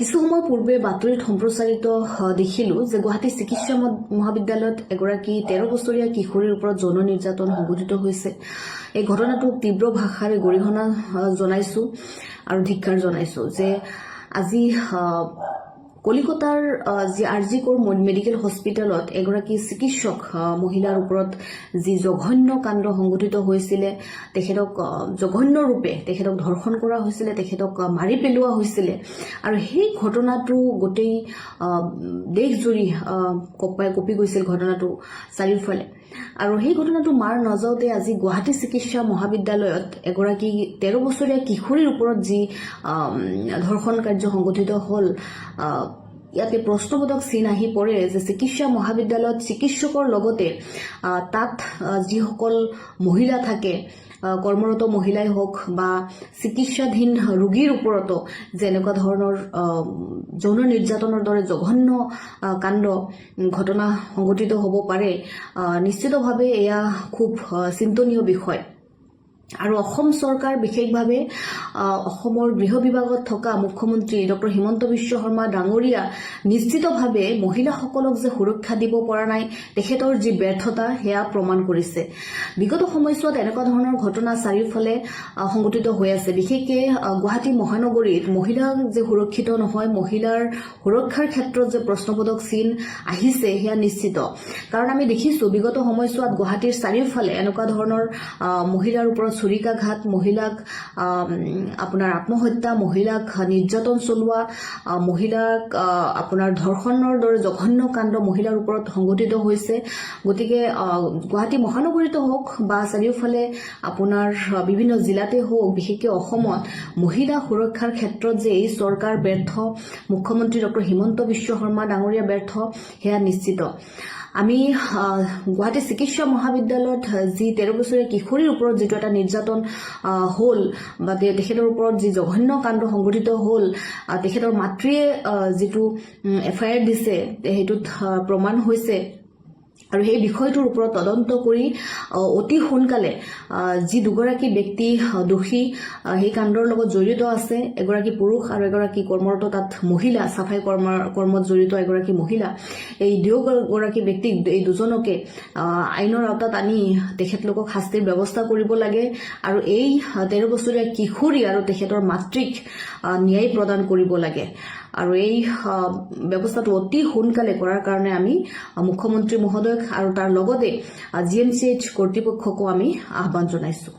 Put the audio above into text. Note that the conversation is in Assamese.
কিছু সময় পূৰ্বে বাতৰিত সম্প্ৰচাৰিত দেখিলো যে গুৱাহাটী চিকিৎসা মহাবিদ্যালয়ত এগৰাকী 13 বছৰীয়া কিশোৰীৰ ওপৰত যৌন নিৰ্যাতন সংঘটিত হৈছে। এই ঘটনাটোক তীব্ৰ ভাষাৰে গৰিহণা জনাইছো আৰু ধিক্কাৰ জনাইছো যে আজি কলিকতাৰ যি আৰজি কোৰ মেডিকেল হস্পিটেলত এগৰাকী চিকিৎসক মহিলাৰ ওপৰত যি জঘন্য কাণ্ড সংঘটিত হৈছিল, তেখেতক জঘন্য ৰূপে তেখেতক ধৰ্ষণ কৰা হৈছিল, তেখেতক মাৰি পেলোৱা হৈছিল আৰু সেই ঘটনাটো গোটেই দেশজুৰি কঁপি গৈছিল ঘটনাটো চাৰিওফালে। আৰু সেই ঘটনাটো মাৰ নজাওতে আজি গুৱাহাটী চিকিৎসা মহাবিদ্যালয়ত এগৰাকী 13 বছৰীয়া কিশোৰীৰ ওপৰত যি ধৰ্ষণ কাৰ্য সংঘটিত হ'ল, ইয়াতে প্ৰশ্নবোধক চিন আহি পৰে যে চিকিৎসা মহাবিদ্যালয়ত চিকিৎসকৰ লগতে তাত যিসকল মহিলা থাকে, কৰ্মৰত মহিলাই হওক বা চিকিৎসাধীন ৰোগীৰ ওপৰতো যে এনেকুৱা ধৰণৰ যৌন নিৰ্যাতনৰ দৰে জঘন্য কাণ্ড ঘটনা সংঘটিত হ'ব পাৰে, নিশ্চিতভাৱে এয়া খুব চিন্তনীয় বিষয়। আৰু অসম চৰকাৰ বিশেষভাৱে অসমৰ গৃহ বিভাগত থকা মুখ্যমন্ত্ৰী ডক্টৰ হিমন্ত বিশ্ব শৰ্মা ডাঙৰীয়া নিশ্চিতভাৱে মহিলাসকলক যে সুৰক্ষা দিব পৰা নাই, তেখেতৰ যি ব্যৰ্থতা সেয়া প্ৰমাণ কৰিছে। বিগত সময়ছোৱাত এনেকুৱা ধৰণৰ ঘটনা চাৰিওফালে সংঘটিত হৈ আছে। বিশেষকৈ গুৱাহাটী মহানগৰীত মহিলা যে সুৰক্ষিত নহয়, মহিলাৰ সুৰক্ষাৰ ক্ষেত্ৰত যে প্ৰশ্নবোধক চিন আহিছে সেয়া নিশ্চিত। কাৰণ আমি দেখিছো বিগত সময়ছোৱাত গুৱাহাটীৰ চাৰিওফালে এনেকুৱা ধৰণৰ মহিলাৰ ওপৰত ছুৰিকাঘাত, মহিলাক আপোনাৰ আত্মহত্যা, মহিলাক নিৰ্যাতন চলোৱা, মহিলাক আপোনাৰ ধৰ্ষণৰ দৰে জঘন্য কাণ্ড মহিলাৰ ওপৰত সংঘটিত হৈছে। গতিকে গুৱাহাটী মহানগৰীতে হওক বা চাৰিওফালে আপোনাৰ বিভিন্ন জিলাতে হওক, বিশেষকৈ অসমত মহিলা সুৰক্ষাৰ ক্ষেত্ৰত যে এই চৰকাৰ ব্যৰ্থ, মুখ্যমন্ত্ৰী ডক্টৰ হিমন্ত বিশ্ব শৰ্মা ডাঙৰীয়া ব্যৰ্থ, সেয়া নিশ্চিত। আমি গুৱাহাটী চিকিৎসা মহাবিদ্যালয়ত যি 13 বছৰীয়া কিশোৰীৰ ওপৰত যিটো এটা নিৰ্যাতন হ'ল বা তেখেতৰ ওপৰত যি জঘন্য কাণ্ড সংঘটিত হ'ল, তেখেতৰ মাতৃয়ে যিটো FIR দিছে সেইটোত প্ৰমাণ হৈছে। আৰু সেই বিষয়টোৰ ওপৰত তদন্ত কৰি অতি সোনকালে যি দুগৰাকী ব্যক্তি দোষী সেই কাণ্ডৰ লগত জড়িত আছে, এগৰাকী পুৰুষ আৰু এগৰাকী কৰ্মৰত তাত মহিলা, চাফাই কৰ্মত জড়িত এগৰাকী মহিলা, এই দুয়োগৰাকী ব্যক্তিক, এই দুজনকে আইনৰ আওতাত আনি তেখেতলোকক শাস্তিৰ ব্যৱস্থা কৰিব লাগে আৰু এই 13 বছৰীয়া কিশোৰী আৰু তেখেতৰ মাতৃক ন্যায় প্ৰদান কৰিব লাগে। আৰু এই ব্যৱস্থাটো অতি সোনকালে কৰাৰ কাৰণে আমি মুখ্যমন্ত্ৰী মহোদয়ক আৰু তাৰ লগতে GMCH কৰ্তৃপক্ষকো আমি আহ্বান জনাইছো।